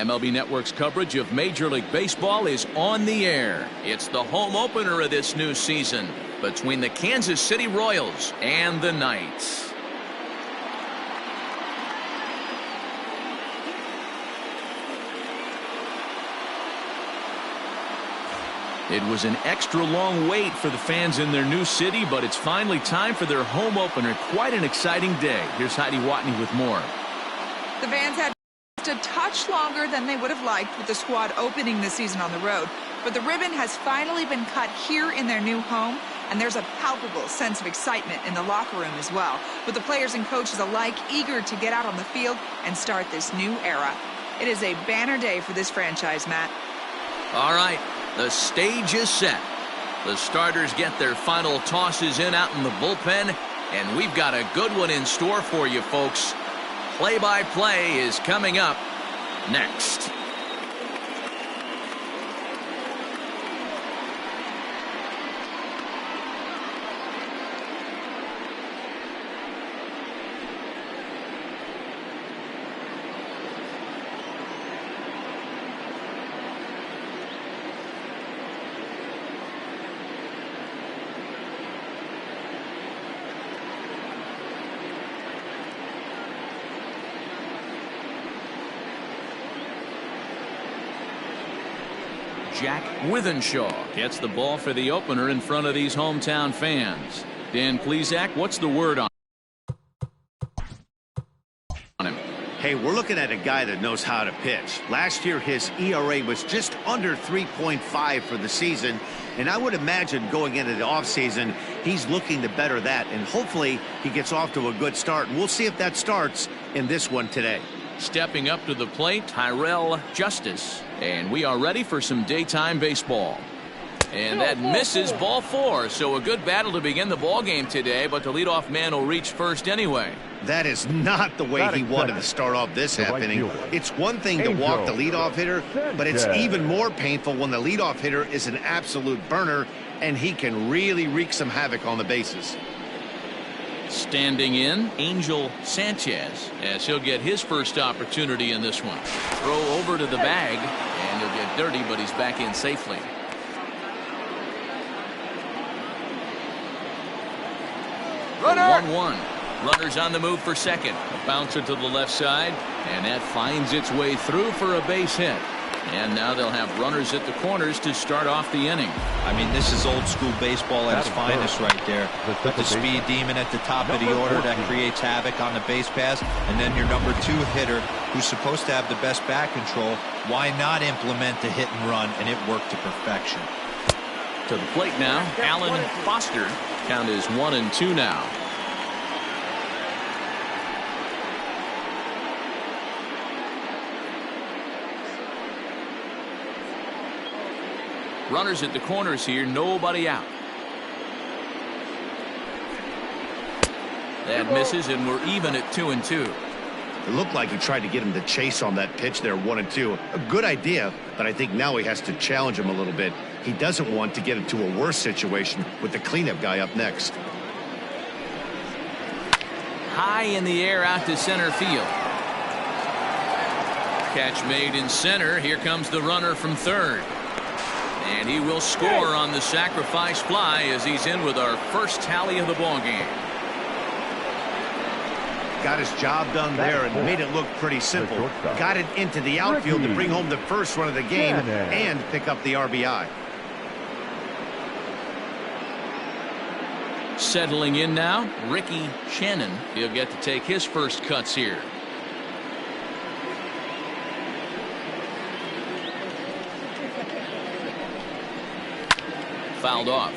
MLB Network's coverage of Major League Baseball is on the air. It's the home opener of this new season between the Kansas City Royals and the Knights. It was an extra long wait for the fans in their new city, but it's finally time for their home opener. Quite an exciting day. Here's Heidi Watney with more. The fans had just a touch longer than they would have liked with the squad opening the season on the road. But the ribbon has finally been cut here in their new home, and there's a palpable sense of excitement in the locker room as well, with the players and coaches alike eager to get out on the field and start this new era. It is a banner day for this franchise, Matt. All right. The stage is set. The starters get their final tosses in out in the bullpen, and we've got a good one in store for you, folks. Play-by-play is coming up next. Jack Withenshaw gets the ball for the opener in front of these hometown fans. Dan Plesac, what's the word on him? Hey, we're looking at a guy that knows how to pitch. Last year, his ERA was just under 3.5 for the season, and I would imagine going into the offseason, he's looking to better that, and hopefully he gets off to a good start. And we'll see if that starts in this one today. Stepping up to the plate, Tyrell Justice. And we are ready for some daytime baseball. And that misses, ball 4. So a good battle to begin the ball game today, but the leadoff man will reach first anyway. That is not the way he wanted to start off this half inning. It's one thing to walk the leadoff hitter, but it's even more painful when the leadoff hitter is an absolute burner, and he can really wreak some havoc on the bases. Standing in, Angel Sanchez, as he'll get his first opportunity in this one. Throw over to the bag, and he'll get dirty, but he's back in safely. Runner! 1-1. Runners on the move for second. A bouncer to the left side, and that finds its way through for a base hit. And now they'll have runners at the corners to start off the inning. I mean, this is old school baseball at its finest right there. Put the speed demon at the top of the order that creates havoc on the base pass, and then your number 2 hitter who's supposed to have the best bat control. Why not implement the hit and run? And it worked to perfection. To the plate now, Alan Foster. Count is 1-2 now. Runners at the corners here, nobody out. That misses, and we're even at 2-2. It looked like he tried to get him to chase on that pitch there, 1-2. A good idea, but I think now he has to challenge him a little bit. He doesn't want to get into a worse situation with the cleanup guy up next. High in the air out to center field. Catch made in center. Here comes the runner from third. And he will score on the sacrifice fly as he's in with our first tally of the ball game. Got his job done there and made it look pretty simple. Got it into the outfield to bring home the first run of the game and pick up the RBI. Settling in now, Ricky Shannon. He'll get to take his first cuts here. Fouled off.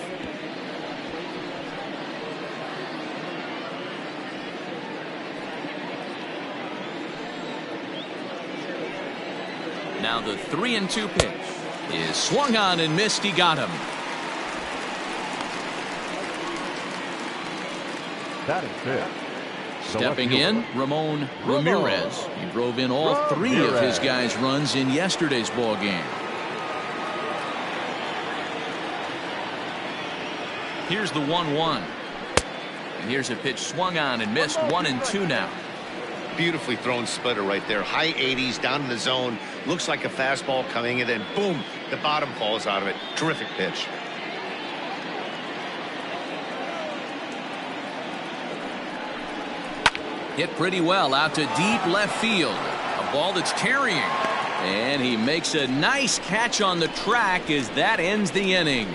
Now the 3-2 pitch is swung on and missed. He got him. That is it. Stepping in, Ramon Ramirez. He drove in all 3 of his guys' runs in yesterday's ball game. Here's the 1-1. And here's a pitch swung on and missed. 1-2 now. Beautifully thrown splitter right there. High 80s, down in the zone. Looks like a fastball coming, and then boom, the bottom falls out of it. Terrific pitch. Hit pretty well out to deep left field. A ball that's carrying. And he makes a nice catch on the track as that ends the inning.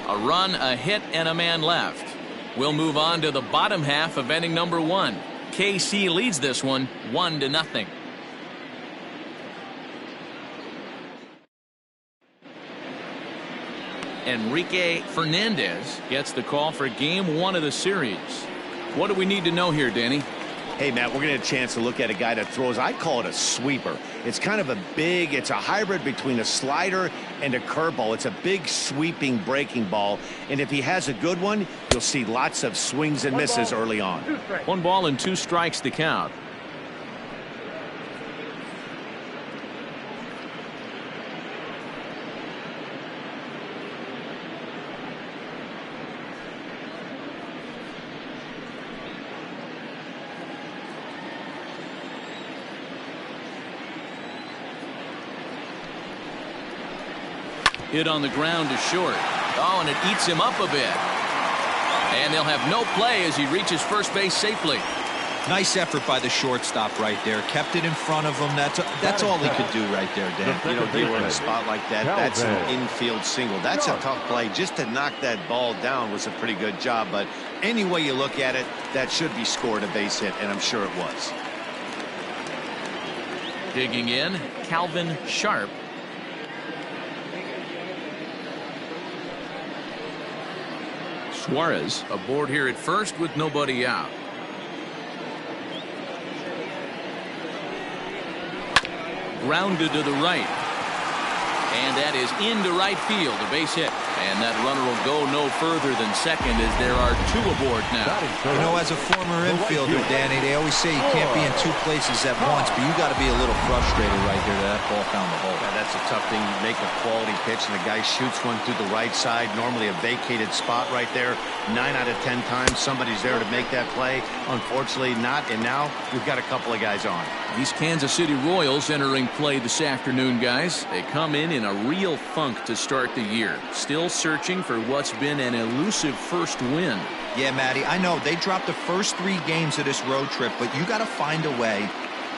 A run, a hit, and a man left. We'll move on to the bottom half of inning number 1. KC leads this one 1-0. Enrique Fernandez gets the call for game 1 of the series. What do we need to know here, Danny? Hey, Matt, we're going to get a chance to look at a guy that throws, I call it a sweeper. It's kind of it's a hybrid between a slider and a curveball. It's a big sweeping breaking ball. And if he has a good one, you'll see lots of swings and misses early on. 1 ball and 2 strikes the count. Hit on the ground to short. Oh, and it eats him up a bit. And they'll have no play as he reaches first base safely. Nice effort by the shortstop right there. Kept it in front of him. That's all he could do right there, Dan. You know, dealing in a spot like that, that's an infield single. That's a tough play. Just to knock that ball down was a pretty good job. But any way you look at it, that should be scored a base hit, and I'm sure it was. Digging in, Calvin Sharp. Suarez aboard here at first with nobody out. Grounded to the right. And that is into right field, a base hit. And that runner will go no further than second as there are 2 aboard now. You know, as a former infielder, Danny, they always say you can't be in 2 places at once, but you got to be a little frustrated right here that ball found the hole. Yeah, that's a tough thing. You make a quality pitch and the guy shoots one through the right side, normally a vacated spot right there. 9 out of 10 times somebody's there to make that play. Unfortunately not, and now we've got a couple of guys on. These Kansas City Royals entering play this afternoon, guys. They come in a real funk to start the year. Still searching for what's been an elusive first win. Yeah, Matty, I know they dropped the first 3 games of this road trip, but you got to find a way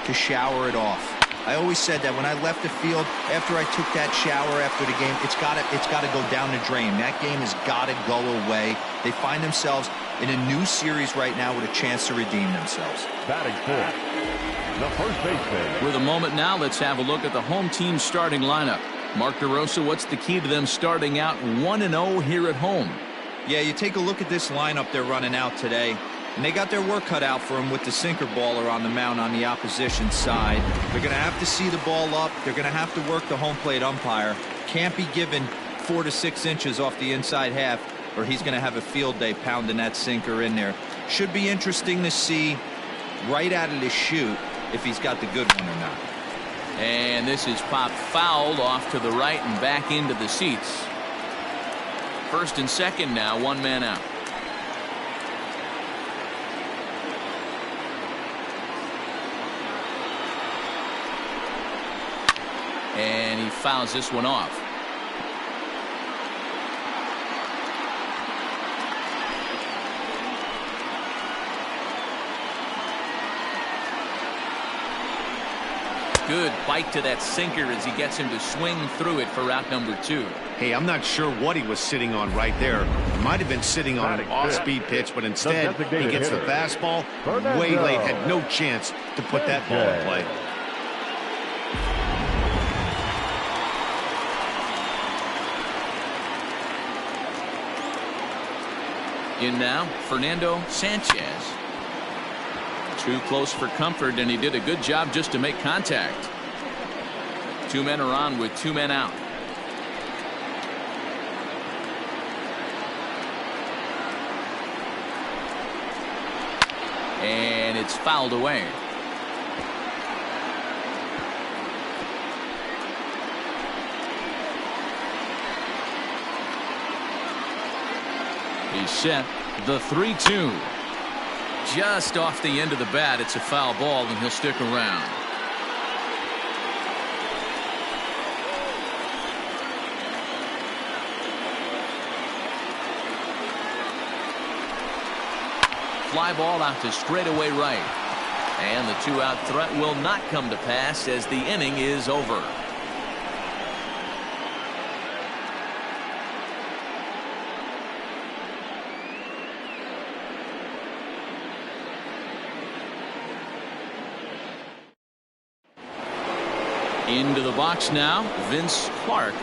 to shower it off. I always said that when I left the field, after I took that shower after the game, it's got to go down the drain. That game has got to go away. They find themselves in a new series right now with a chance to redeem themselves. Batting fifth, the first baseman. With a moment now, let's have a look at the home team starting lineup. Mark DeRosa, what's the key to them starting out 1-0 here at home? Yeah, you take a look at this lineup they're running out today, and they got their work cut out for them with the sinker baller on the mound on the opposition side. They're going to have to see the ball up. They're going to have to work the home plate umpire. Can't be given 4 to 6 inches off the inside half, or he's going to have a field day pounding that sinker in there. Should be interesting to see right out of the chute if he's got the good one or not. And this is popped fouled off to the right and back into the seats. First and second now, 1 man out. And he fouls this one off. Good bite to that sinker as he gets him to swing through it for out number 2. Hey, I'm not sure what he was sitting on right there. Might have been sitting on an off-speed pitch, but instead he gets the fastball way late. Had no chance to put that ball in play. In now, Fernando Sanchez. Too close for comfort, and he did a good job just to make contact. 2 men are on with 2 men out. And it's fouled away. He's set. The 3-2. Just off the end of the bat, it's a foul ball, and he'll stick around. Fly ball out to straightaway right. And the two-out threat will not come to pass as the inning is over. Into the box now, Vince Clark.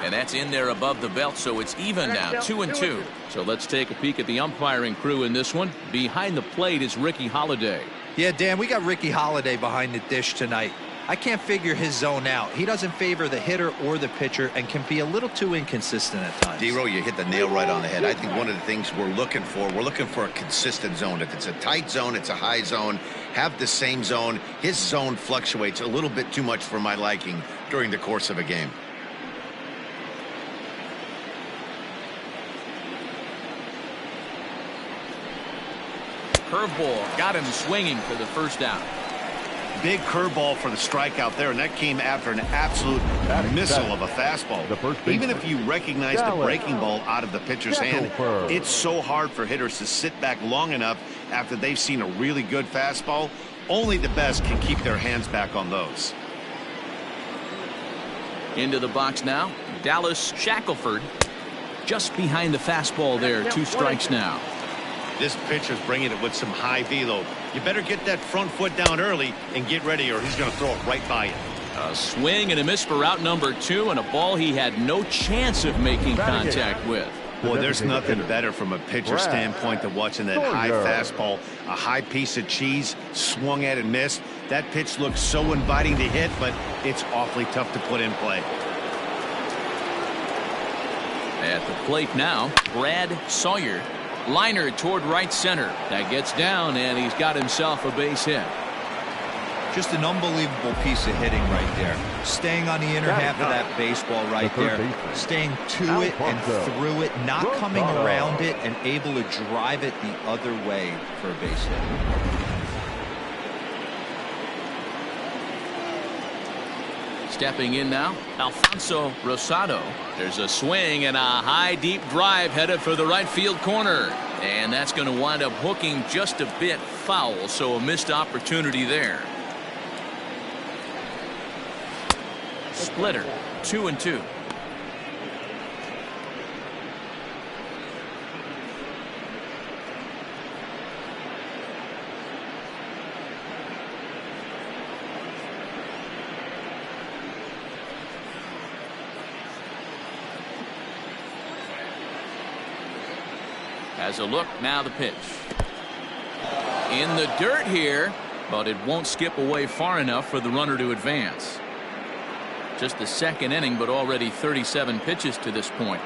And that's in there above the belt, so it's even now, 2-2. So let's take a peek at the umpiring crew in this one. Behind the plate is Ricky Holiday. Yeah, Dan, we got Ricky Holiday behind the dish tonight. I can't figure his zone out. He doesn't favor the hitter or the pitcher and can be a little too inconsistent at times. D-Row, you hit the nail right on the head. I think one of the things we're looking for a consistent zone. If it's a tight zone, it's a high zone. Have the same zone. His zone fluctuates a little bit too much for my liking during the course of a game. Curveball got him swinging for the first out. Big curveball for the strikeout there, and that came after an absolute missile of a fastball. Even if you recognize the breaking ball out of the pitcher's hand, it's so hard for hitters to sit back long enough after they've seen a really good fastball. Only the best can keep their hands back on those. Into the box now, Dallas Shackelford. Just behind the fastball there, 2 strikes now. This pitcher's bringing it with some high velo. You better get that front foot down early and get ready, or he's going to throw it right by you. A swing and a miss for out number 2, and a ball he had no chance of making contact with. Boy, there's nothing better from a pitcher standpoint than watching that high fastball, a high piece of cheese, swung at and missed. That pitch looks so inviting to hit, but it's awfully tough to put in play. At the plate now, Brad Sawyer. Liner toward right center. That gets down, and he's got himself a base hit. Just an unbelievable piece of hitting right there. Staying on the inner half of that baseball right there. Staying to it and through it, not coming around it, and able to drive it the other way for a base hit. Stepping in now, Alfonso Rosado. There's a swing and a high deep drive headed for the right field corner. And that's going to wind up hooking just a bit foul, so a missed opportunity there. Splitter, 2-2. As a look, now the pitch. In the dirt here, but it won't skip away far enough for the runner to advance. Just the second inning, but already 37 pitches to this point.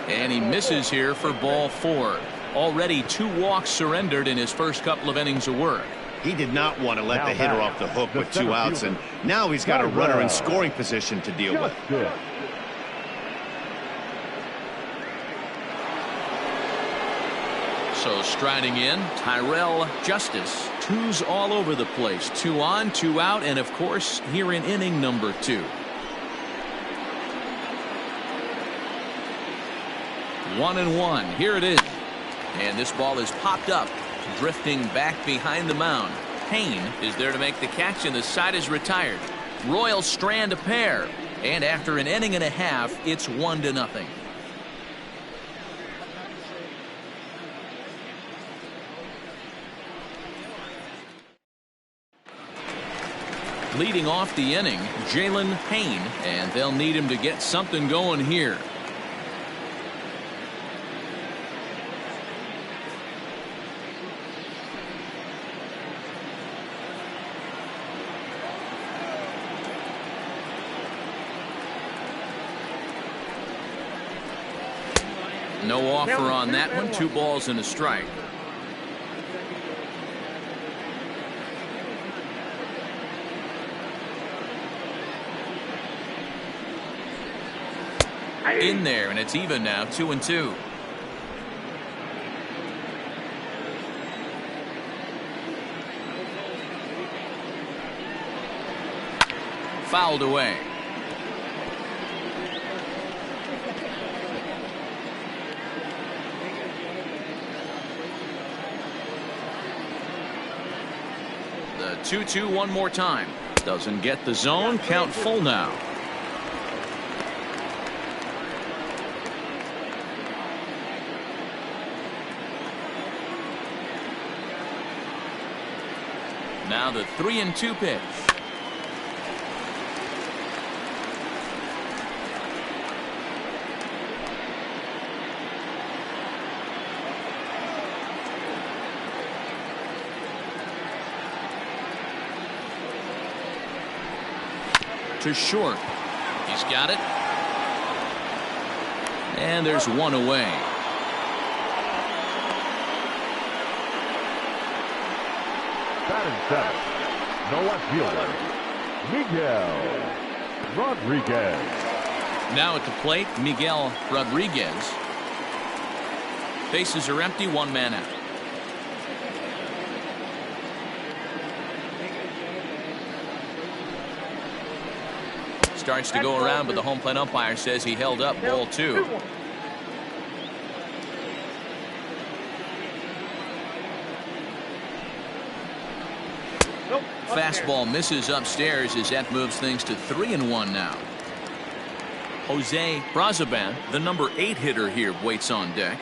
And he misses here for ball 4. Already 2 walks surrendered in his first couple of innings of work. He did not want to let the hitter off the hook with 2 outs, and now he's got a runner in scoring position to deal with. So striding in, Tyrell Justice. 2s all over the place. 2 on, 2 out, and of course here in inning number 2. 1-1. Here it is. And this ball is popped up, drifting back behind the mound. Payne is there to make the catch, and the side is retired. Royals strand a pair, and after an inning and a half, it's 1-0. Leading off the inning, Jalen Payne, and they'll need him to get something going here. No offer on that one. 2 balls and a strike. In there, and it's even now, 2-2. Fouled away. The 2-2 one more time. Doesn't get the zone. Count full now. Now the 3-2 pitch. To short. He's got it. And there's one away. Batting seventh, no left fielder, Miguel Rodriguez. Now at the plate, Miguel Rodriguez. Bases are empty, 1 man out. Starts to go around, but the home plate umpire says he held up. Ball 2. Fastball misses upstairs as that moves things to 3-1 now. Jose Brazaban, the number 8 hitter here, waits on deck.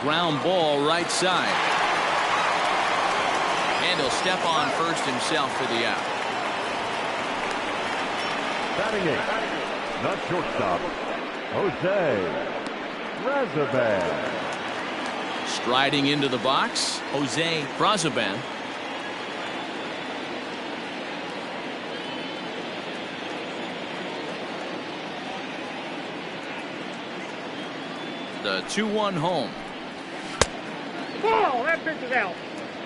Ground ball right side. And he'll step on first himself for the out. Batting 8, not shortstop, Jose Brazaban. Striding into the box, Jose Brazaban. The 2-1 home. Ball, that pitch is out.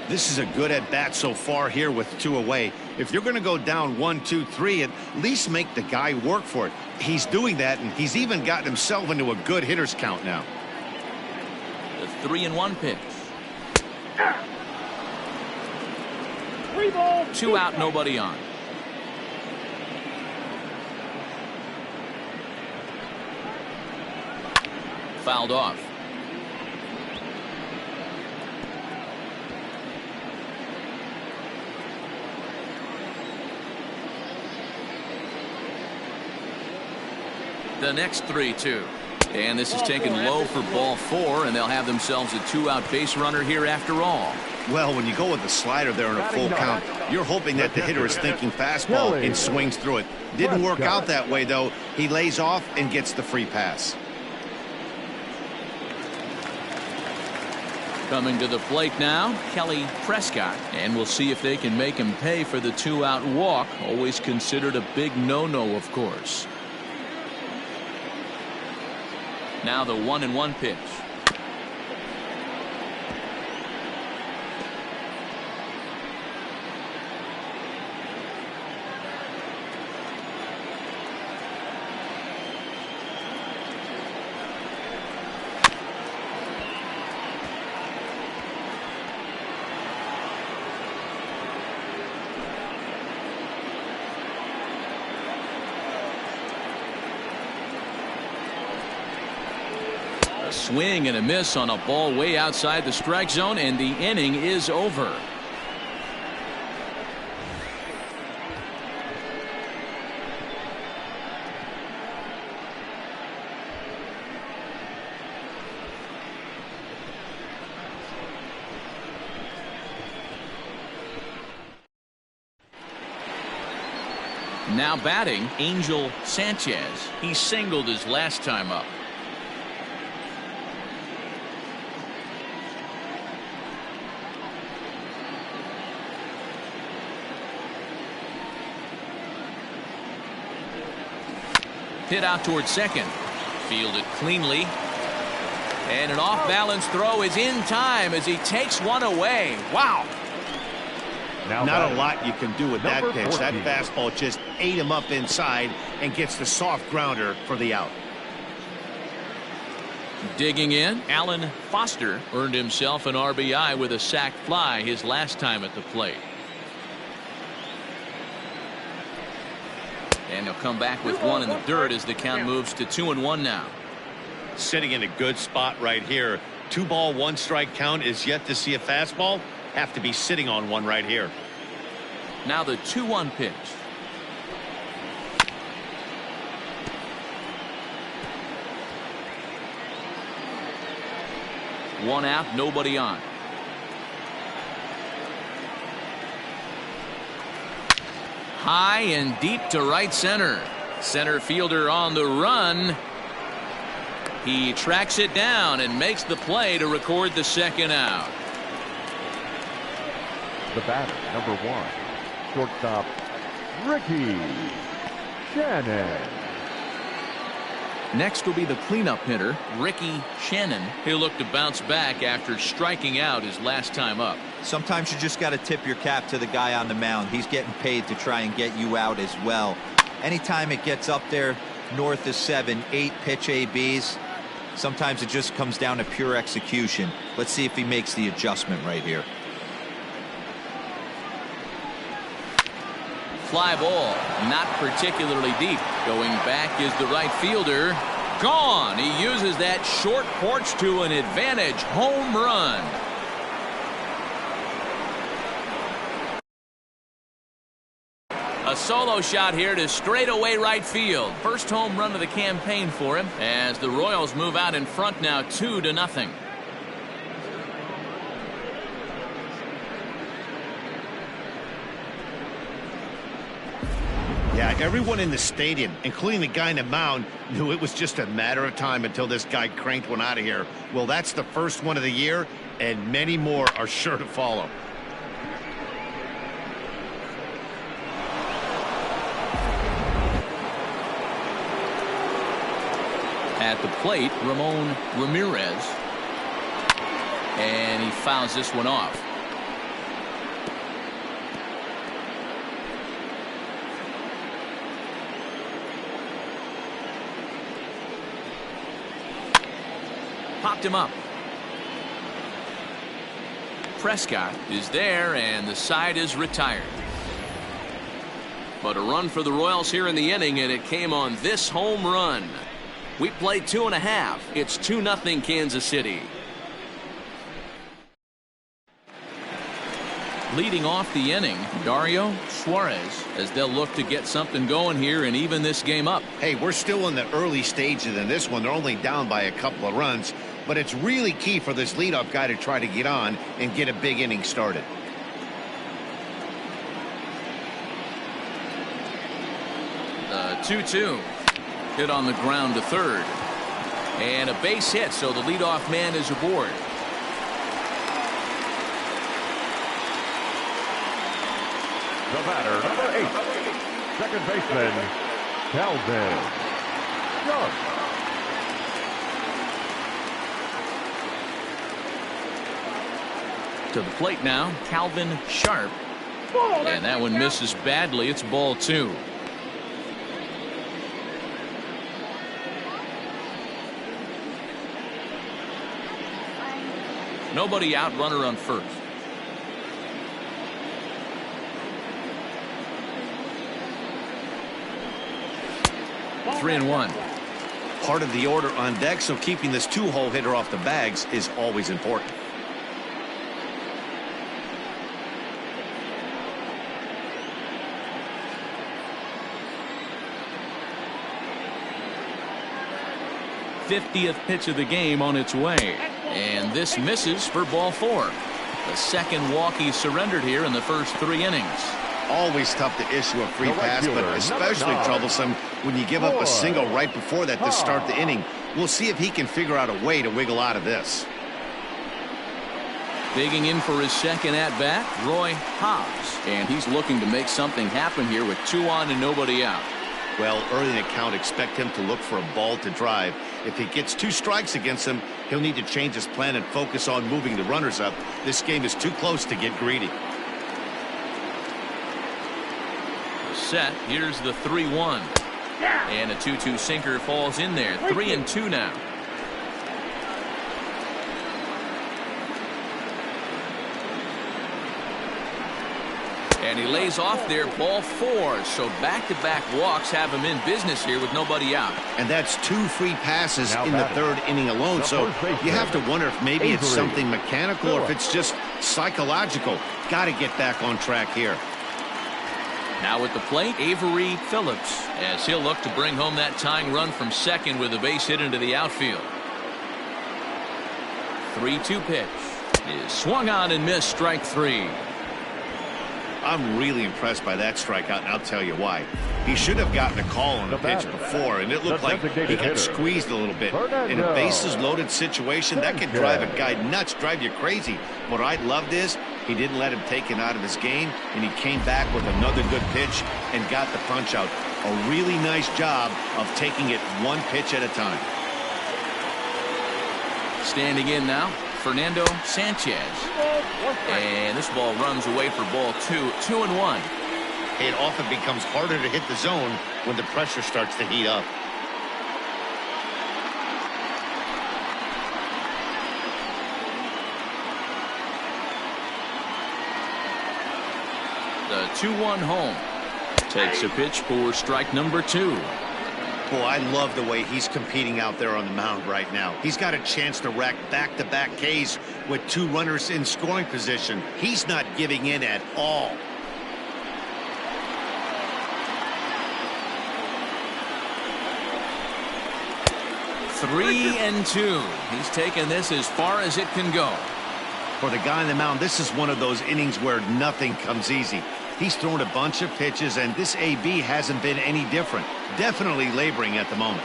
This is a good at bat so far here with 2 away. If you're going to go down 1, 2, 3, at least make the guy work for it. He's doing that, and he's even gotten himself into a good hitter's count now. The 3-1 pitch. 3 balls. 2 out, nobody on. Fouled off. The next 3-2. And this is taken low for ball 4, and they'll have themselves a 2-out base runner here after all. Well, when you go with the slider there in a full count, you're hoping that the hitter is thinking fastball and swings through it. Didn't work out that way, though. He lays off and gets the free pass. Coming to the plate now, Kelly Prescott. And we'll see if they can make him pay for the 2-out walk. Always considered a big no-no, of course. Now the 1-1 pitch. Swing and a miss on a ball way outside the strike zone, and the inning is over. Now batting, Angel Sanchez. He singled his last time up. Hit out towards second. Fielded cleanly. And an off-balance throw is in time as he takes one away. Wow. Now not a lot you can do with that Number pitch. 14. That fastball just ate him up inside and gets the soft grounder for the out. Digging in, Alan Foster earned himself an RBI with a sac fly his last time at the plate. And he'll come back with one in the dirt as the count moves to 2-1 now. Sitting in a good spot right here. 2-ball, 1-strike count is yet to see a fastball. Have to be sitting on one right here. Now the 2-1 pitch. One out, nobody on. High and deep to right center. Center fielder on the run. He tracks it down and makes the play to record the second out. The batter, number 1, shortstop, Ricky Shannon. Next will be the cleanup hitter, Ricky Shannon. He'll look to bounce back after striking out his last time up. Sometimes you just got to tip your cap to the guy on the mound. He's getting paid to try and get you out as well. Anytime it gets up there north of 7, 8 pitch ABs, sometimes it just comes down to pure execution. Let's see if he makes the adjustment right here. Fly ball, not particularly deep. Going back is the right fielder. Gone. He uses that short porch to an advantage. Home run. A solo shot here to straightaway right field. First home run of the campaign for him as the Royals move out in front now 2-0. Yeah, everyone in the stadium, including the guy in the mound, knew it was just a matter of time until this guy cranked one out of here. Well, that's the first one of the year, and many more are sure to follow. At the plate, Ramon Ramirez. And he fouls this one off. Popped him up. Prescott is there, and the side is retired. But a run for the Royals here in the inning, and it came on this home run. We played 2.5. It's 2-0 Kansas City. Leading off the inning, Dario Suarez, as they'll look to get something going here and even this game up. Hey, we're still in the early stages in this one. They're only down by a couple of runs, but it's really key for this leadoff guy to try to get on and get a big inning started. The 2-2 hit on the ground to third, and a base hit, so the leadoff man is aboard. The batter, number 8, second baseman, Calvin Sharp. To the plate now, Calvin Sharp. And that one misses badly. It's ball 2. Nobody out, runner on first. Three and one. Part of the order on deck, so keeping this 2-hole hitter off the bags is always important. '50th pitch of the game on its way, and this misses for ball 4. The second walk he surrendered here in the first 3 innings. Always tough to issue a free pass, but especially troublesome when you give up a single right before that to start the inning. We'll see if he can figure out a way to wiggle out of this. Digging in for his second at-bat, Roy Hobbs. And he's looking to make something happen here with 2 on and nobody out. Well, early in the count, expect him to look for a ball to drive. If he gets 2 strikes against him, he'll need to change his plan and focus on moving the runners up. This game is too close to get greedy. Set. Here's the 3-1. And a 2-2 sinker falls in there. 3-2 now. And he lays off there, ball 4. So back-to-back walks have him in business here with nobody out. And that's 2 free passes in the 3rd inning alone. So you have to wonder if maybe it's something mechanical or if it's just psychological. Got to get back on track here. Now at the plate, Avery Phillips, as he'll look to bring home that tying run from second with a base hit into the outfield. 3-2 pitch is swung on and missed, strike 3. I'm really impressed by that strikeout, and I'll tell you why. He should have gotten a call on the pitch before, and it looked like he got squeezed a little bit. In a bases-loaded situation, that can drive a guy nuts, drive you crazy. What I loved is he didn't let him take it out of his game, and he came back with another good pitch and got the punch out. A really nice job of taking it 1 pitch at a time. Standing in now, Fernando Sanchez. And this ball runs away for ball 2. 2-1. It often becomes harder to hit the zone when the pressure starts to heat up. The 2-1 home. Takes a pitch for strike number 2. Boy, I love the way he's competing out there on the mound right now. He's got a chance to rack back-to-back Ks with 2 runners in scoring position. He's not giving in at all. Three and 2. He's taken this as far as it can go. For the guy on the mound, this is one of those innings where nothing comes easy. He's thrown a bunch of pitches, and this AB hasn't been any different. Definitely laboring at the moment.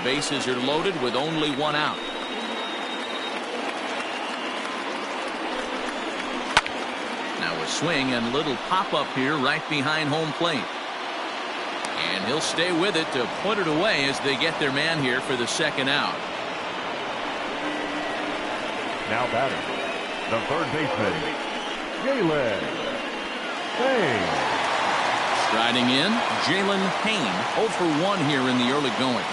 Bases are loaded with only 1 out. Now a swing and a little pop-up here right behind home plate. And he'll stay with it to put it away as they get their man here for the 2nd out. Now batter, the 3rd baseman, Jalen Payne. Striding in, Jalen Payne, 0 for 1 here in the early going.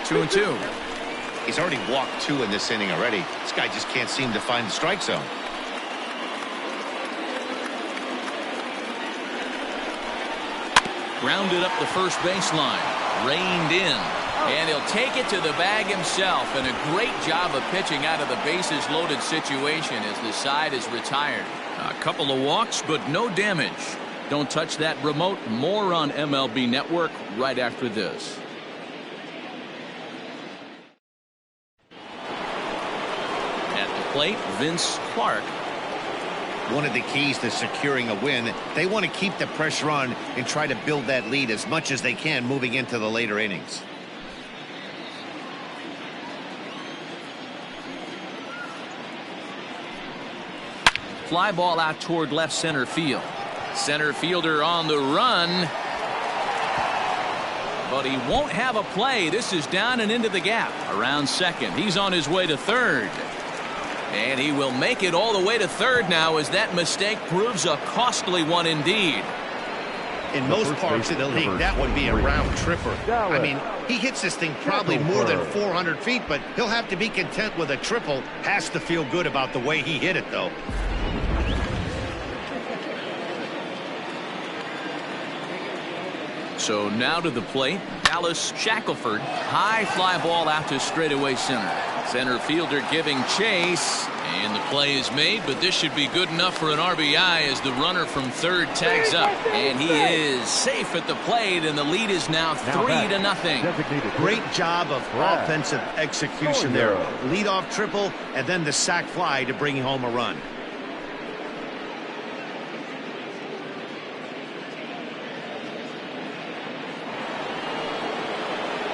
Two and 2. He's already walked 2 in this inning already. This guy just can't seem to find the strike zone. Grounded up the first baseline, reined in, and he'll take it to the bag himself. And a great job of pitching out of the bases loaded situation as the side is retired. A couple of walks, but no damage. Don't touch that remote. More on MLB Network right after this. At the plate, Vince Clark. One of the keys to securing a win, they want to keep the pressure on and try to build that lead as much as they can moving into the later innings. Fly ball out toward left center field. Center fielder on the run. But he won't have a play. This is down and into the gap. Around second. He's on his way to third. And he will make it all the way to third now as that mistake proves a costly one indeed. In most parts of the league, that would be a round tripper. I mean, he hits this thing probably more than 400 feet, but he'll have to be content with a triple. Has to feel good about the way he hit it, though. So now to the plate, Dallas Shackelford. High fly ball out to straightaway center. Center fielder giving chase. And the play is made, but this should be good enough for an RBI as the runner from third tags up. And he is safe at the plate, and the lead is now 3-0. Great job of offensive execution there. Leadoff triple, and then the sac fly to bring home a run.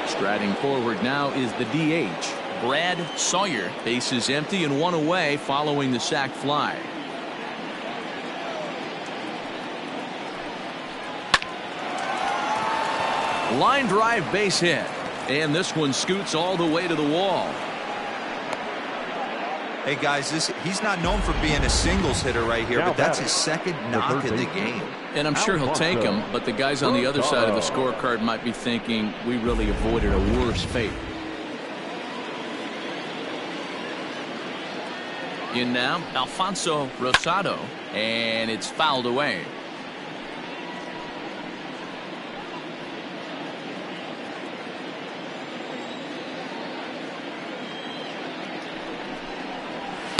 Striding forward now is the DH, Brad Sawyer. Bases empty and one away following the sac fly. Line drive base hit. And this one scoots all the way to the wall. Hey guys, he's not known for being a singles hitter right here, but that's his second knock of the game. And I'm sure he'll take him, but the guys on the other side of the scorecard might be thinking we really avoided a worse fate. In now, Alfonso Rosado, and it's fouled away.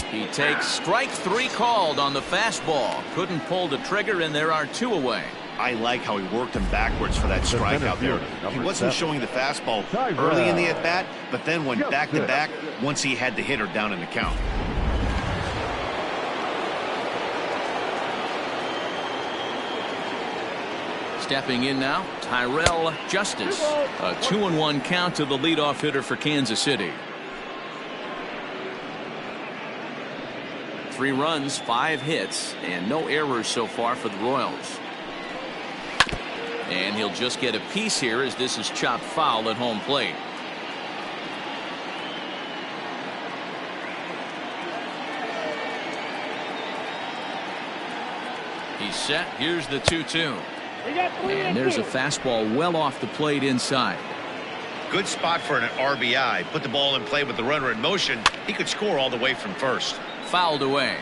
He takes strike 3 called on the fastball. Couldn't pull the trigger, and there are 2 away. I like how he worked him backwards for that strike out there. He wasn't showing the fastball early in the at-bat, but then went back-to-back once he had the hitter down in the count. Stepping in now, Tyrell Justice. A 2-1 count to the leadoff hitter for Kansas City. 3 runs, 5 hits, and no errors so far for the Royals. And he'll just get a piece here as this is chopped foul at home plate. He's set. Here's the 2-2. And there's a fastball well off the plate inside. Good spot for an RBI. Put the ball in play with the runner in motion. He could score all the way from first. Fouled away.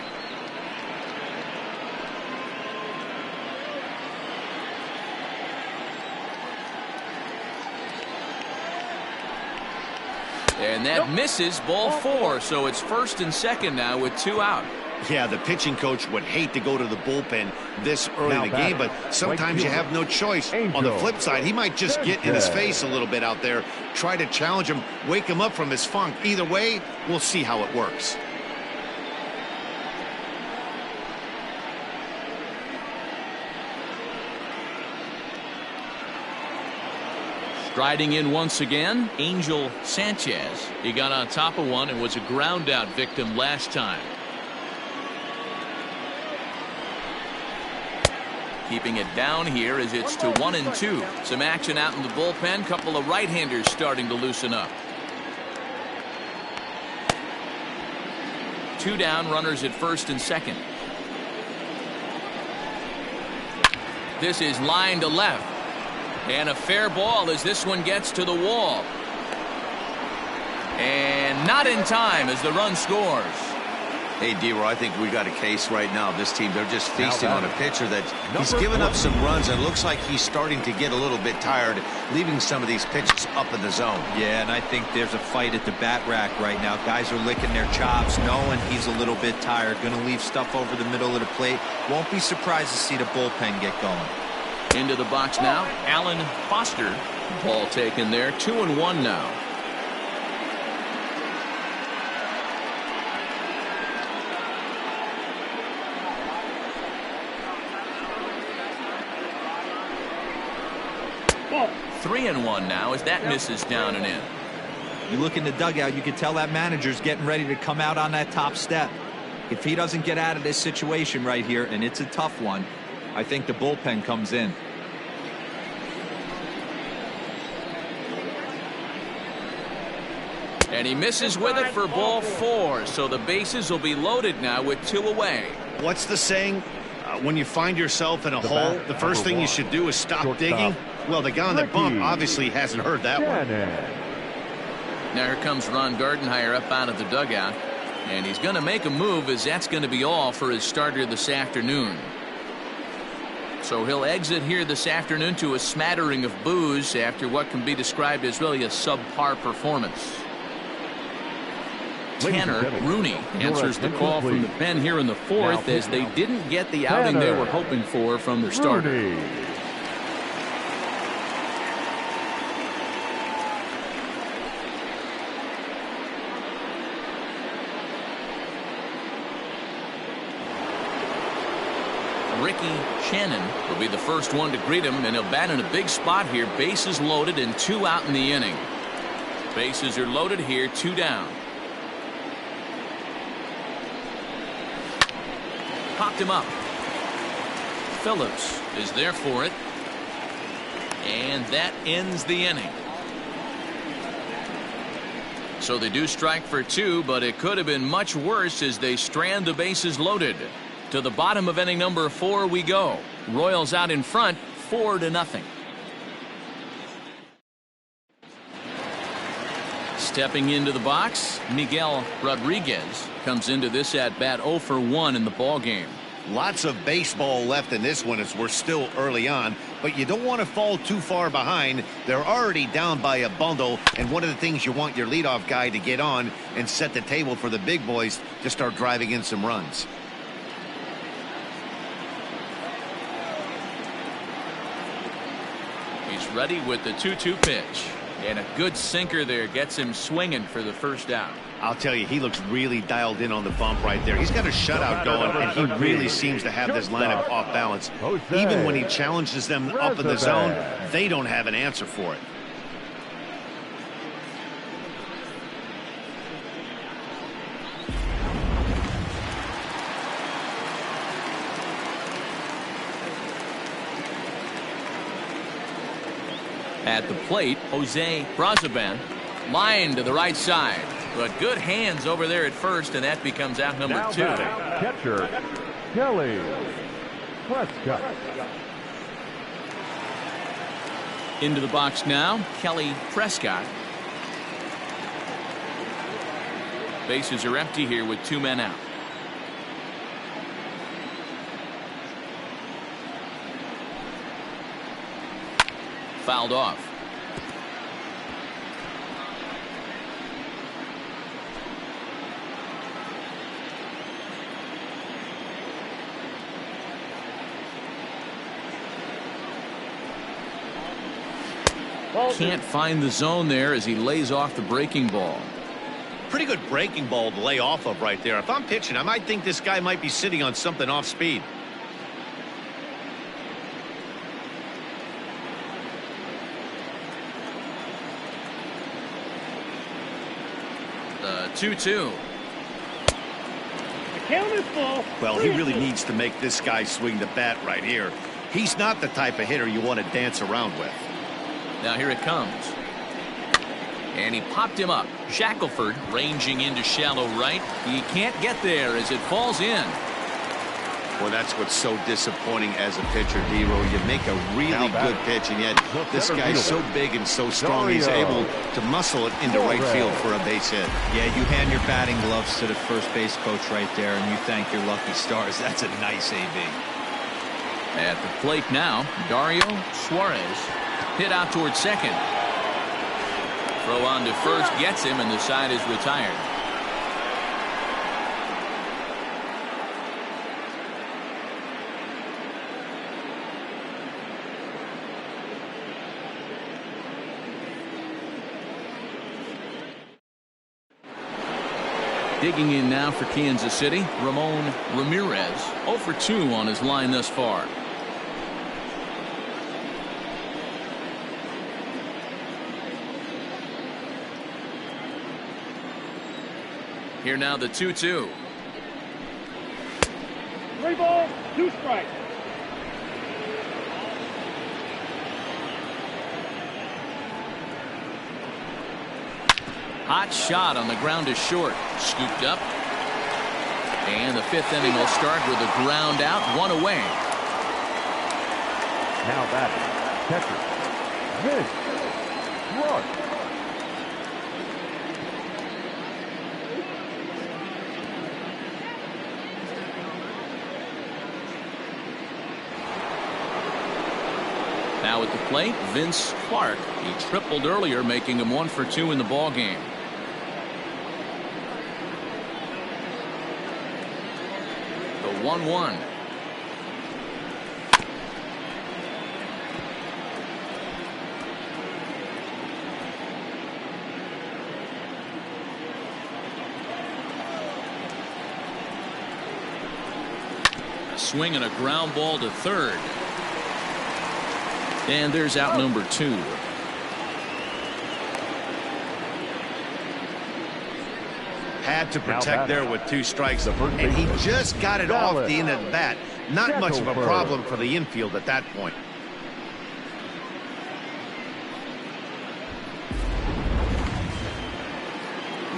And that misses, ball 4, so it's first and second now with 2 out. Yeah, the pitching coach would hate to go to the bullpen this early in the game, but sometimes you have no choice. On the flip side, he might just get in his face a little bit out there, try to challenge him, wake him up from his funk. Either way, we'll see how it works. Striding in once again, Angel Sanchez. He got on top of one and was a ground out victim last time. Keeping it down here as it's to 1-2. Some action out in the bullpen. Couple of right-handers starting to loosen up. 2 down, runners at first and second. This is line to left. And a fair ball as this one gets to the wall. And not in time as the run scores. Hey, D-Roy, I think we got a case right now. This team, they're just feasting on a pitcher that he's given up some runs and looks like he's starting to get a little bit tired, leaving some of these pitches up in the zone. Yeah, and I think there's a fight at the bat rack right now. Guys are licking their chops, knowing he's a little bit tired. Going to leave stuff over the middle of the plate. Won't be surprised to see the bullpen get going. Into the box now, Alan Foster. Ball taken there, 2-1 now. Ball. 3-1 now as that misses down and in. You look in the dugout, you can tell that manager's getting ready to come out on that top step. If he doesn't get out of this situation right here, and it's a tough one, I think the bullpen comes in. And he misses with it for ball 4, so the bases will be loaded now with 2 away. What's the saying? When you find yourself in a hole, the first thing you should do is stop digging. Well, the guy on the bump obviously hasn't heard that one. Now here comes Ron Gardenhire up out of the dugout, and he's going to make a move as that's going to be all for his starter this afternoon. So he'll exit here this afternoon to a smattering of boos after what can be described as really a subpar performance. Tanner Rooney answers the call from the pen here in the 4th as they didn't get the outing they were hoping for from their starter. Shannon will be the first one to greet him, and he'll bat in a big spot here. Bases loaded and 2 out in the inning. Bases are loaded here, 2 down. Popped him up. Phillips is there for it. And that ends the inning. So they do strike for 2, but it could have been much worse as they strand the bases loaded. To the bottom of inning number 4 we go. Royals out in front, 4-0. Stepping into the box, Miguel Rodriguez comes into this at bat 0 for 1 in the ball game. Lots of baseball left in this one as we're still early on, but you don't want to fall too far behind. They're already down by a bundle, and one of the things you want your leadoff guy to get on and set the table for the big boys to start driving in some runs. He's ready with the 2-2 pitch. And a good sinker there gets him swinging for the first out. I'll tell you, he looks really dialed in on the bump right there. He's got a shutout going, and he really seems to have this lineup off balance. Even when he challenges them up in the zone, they don't have an answer for it. At the plate, Jose Brazaban, line to the right side, but good hands over there at first, and that becomes out number 2. Catcher, Kelly Prescott. Into the box now, Kelly Prescott. Bases are empty here with 2 men out. Fouled off. Can't find the zone there as he lays off the breaking ball. Pretty good breaking ball to lay off of right there. If I'm pitching, I might think this guy might be sitting on something off speed. The 2-2. The count is full. Well, he really needs to make this guy swing the bat right here. He's not the type of hitter you want to dance around with. Now here it comes. And he popped him up. Shackelford ranging into shallow right. He can't get there as it falls in. Well, that's what's so disappointing as a pitcher, D-Row. You make a really good pitch, and yet this guy's so big and so strong, he's able to muscle it into right field for a base hit. Yeah, you hand your batting gloves to the first base coach right there, and you thank your lucky stars. That's a nice AB. At the plate now, Dario Suarez hit out towards second. Throw on to first gets him, and the side is retired. Digging in now for Kansas City, Ramon Ramirez, 0 for 2 on his line thus far. Here now the 2-2. 3 balls, 2 strikes. Hot shot on the ground is short. Scooped up. And the 5th inning will start with a ground out, 1 away. Now batting, catcher, Vince Clark. Now at the plate, Vince Clark. He tripled earlier, making him 1 for 2 in the ball game. The 1-1. A swing and a ground ball to third. And there's out number 2. Had to protect there with 2 strikes, The first and he baseman, just got it Dallas. off the end of the bat. Not much of a Shackelford. problem for the infield at that point.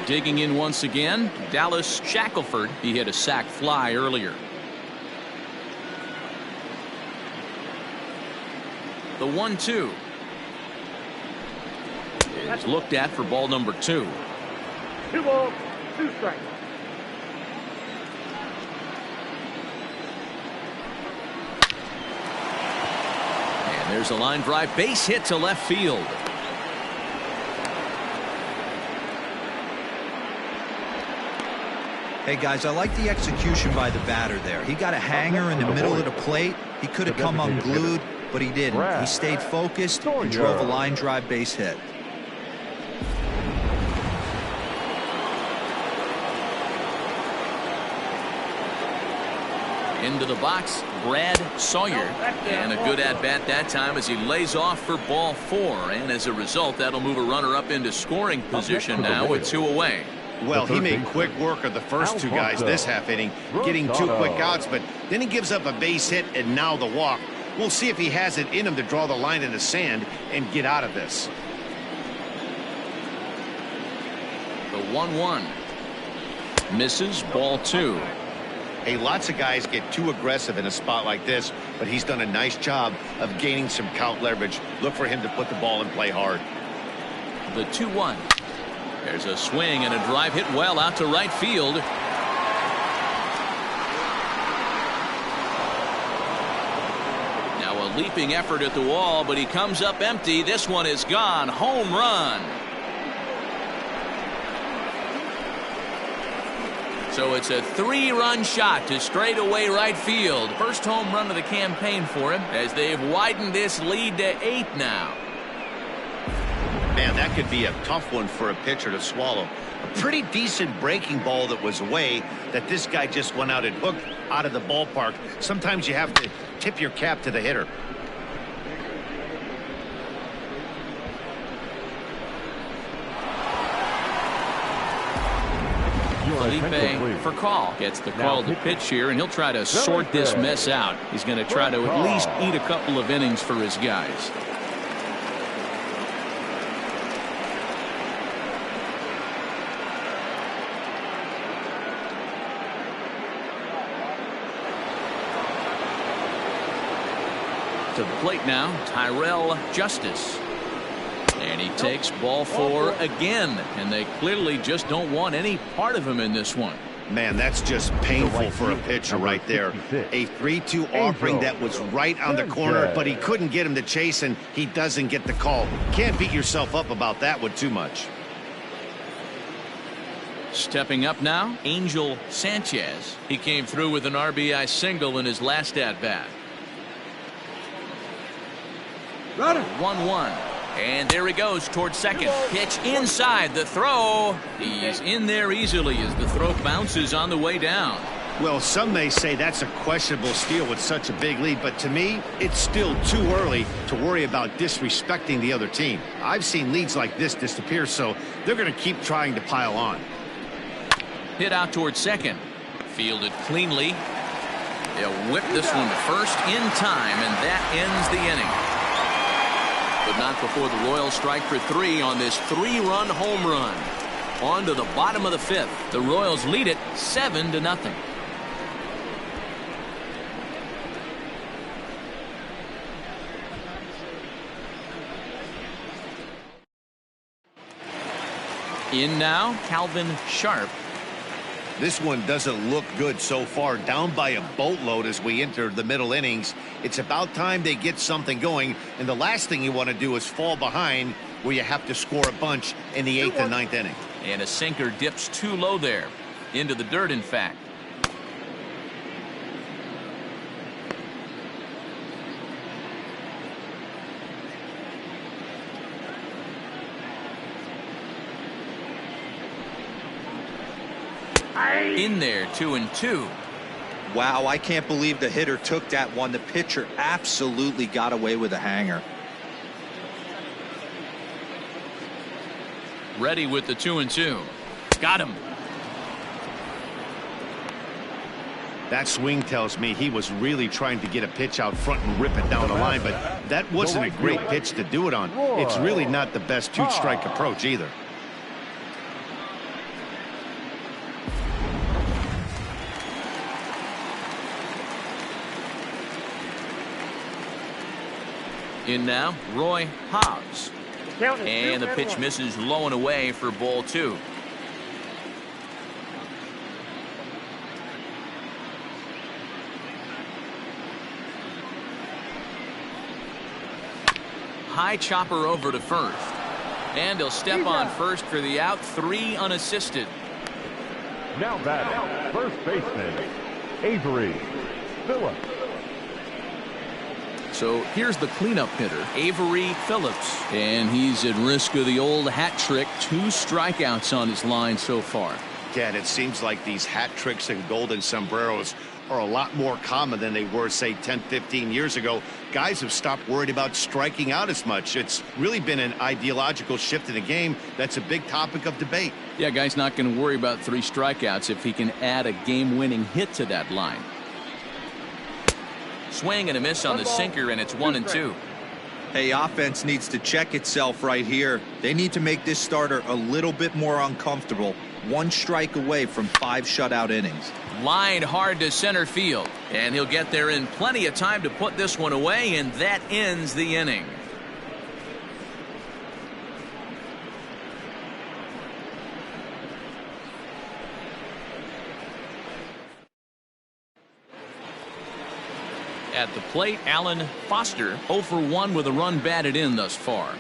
Digging in once again, Dallas Shackelford. He hit a sac fly earlier. The 1-2 is looked at for ball number 2. 2 balls, 2 strikes. And there's a line drive base hit to left field. Hey guys, I like the execution by the batter there. He got a hanger in the middle of the plate. He could have come unglued, but he didn't. He stayed focused and drove a line drive base hit. Into the box, Brad Sawyer. And a good at-bat that time as he lays off for ball 4. And as a result, that'll move a runner up into scoring position now with 2 away. Well, he made quick work of the first 2 guys this half inning, getting 2 quick outs, but then he gives up a base hit and now the walk. We'll see if he has it in him to draw the line in the sand and get out of this. The 1-1 misses, ball 2. Hey, lots of guys get too aggressive in a spot like this, but he's done a nice job of gaining some count leverage. Look for him to put the ball in play hard. The 2-1. There's a swing and a drive hit well out to right field. Now a leaping effort at the wall, but he comes up empty. This one is gone. Home run. So it's a 3-run shot to straightaway right field. First home run of the campaign for him as they've widened this lead to 8 now. Man, that could be a tough one for a pitcher to swallow. A pretty decent breaking ball that was away that this guy just went out and hooked out of the ballpark. Sometimes you have to tip your cap to the hitter. Felipe for call gets the call to pitch here, and he'll try to sort this mess out. He's going to try to at least eat a couple of innings for his guys. To the plate now, Tyrell Justice. And he takes ball 4 again, and they clearly just don't want any part of him in this one. Man, that's just painful for a pitcher right there. A 3-2 offering that was right on the corner, but he couldn't get him to chase, and he doesn't get the call. Can't beat yourself up about that one too much. Stepping up now, Angel Sanchez. He came through with an RBI single in his last at-bat. 1-1. And there he goes towards second. Pitch inside. The throw. He's in there easily as the throw bounces on the way down. Well, some may say that's a questionable steal with such a big lead, but to me, it's still too early to worry about disrespecting the other team. I've seen leads like this disappear, so they're going to keep trying to pile on. Hit out towards second. Fielded cleanly. They'll whip this one to first in time, and that ends the inning. But not before the Royals strike for 3 on this 3-run home run. On to the bottom of the 5th. The Royals lead it 7-0. In now, Calvin Sharp. This one doesn't look good so far. Down by a boatload as we enter the middle innings. It's about time they get something going, and the last thing you want to do is fall behind where you have to score a bunch in the 8th and 9th inning. And a sinker dips too low there. Into the dirt, in fact. In there, 2-2. Wow, I can't believe the hitter took that one. The pitcher absolutely got away with a hanger. Ready with the 2-2. Got him. That swing tells me he was really trying to get a pitch out front and rip it down the line, but that wasn't a great pitch to do it on. It's really not the best two-strike approach either. In now, Roy Hobbs. And the pitch misses low and away for ball 2. High chopper over to first. And he'll step on first for the out. 3 unassisted. Now batting, first baseman, Avery Phillips. So here's the cleanup hitter, Avery Phillips. And he's at risk of the old hat trick. 2 strikeouts on his line so far. Yeah, and it seems like these hat tricks and golden sombreros are a lot more common than they were, say, 10, 15 years ago. Guys have stopped worried about striking out as much. It's really been an ideological shift in the game that's a big topic of debate. Yeah, guy's not going to worry about 3 strikeouts if he can add a game-winning hit to that line. Swing and a miss on the sinker, and it's 1-2. Hey, offense needs to check itself right here. They need to make this starter a little bit more uncomfortable. 1 strike away from 5 shutout innings. Line hard to center field, and he'll get there in plenty of time to put this one away, and that ends the inning. At the plate, Alan Foster 0 for 1 with a run batted in thus far.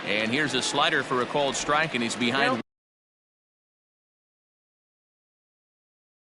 And here's a slider for a called strike, and he's behind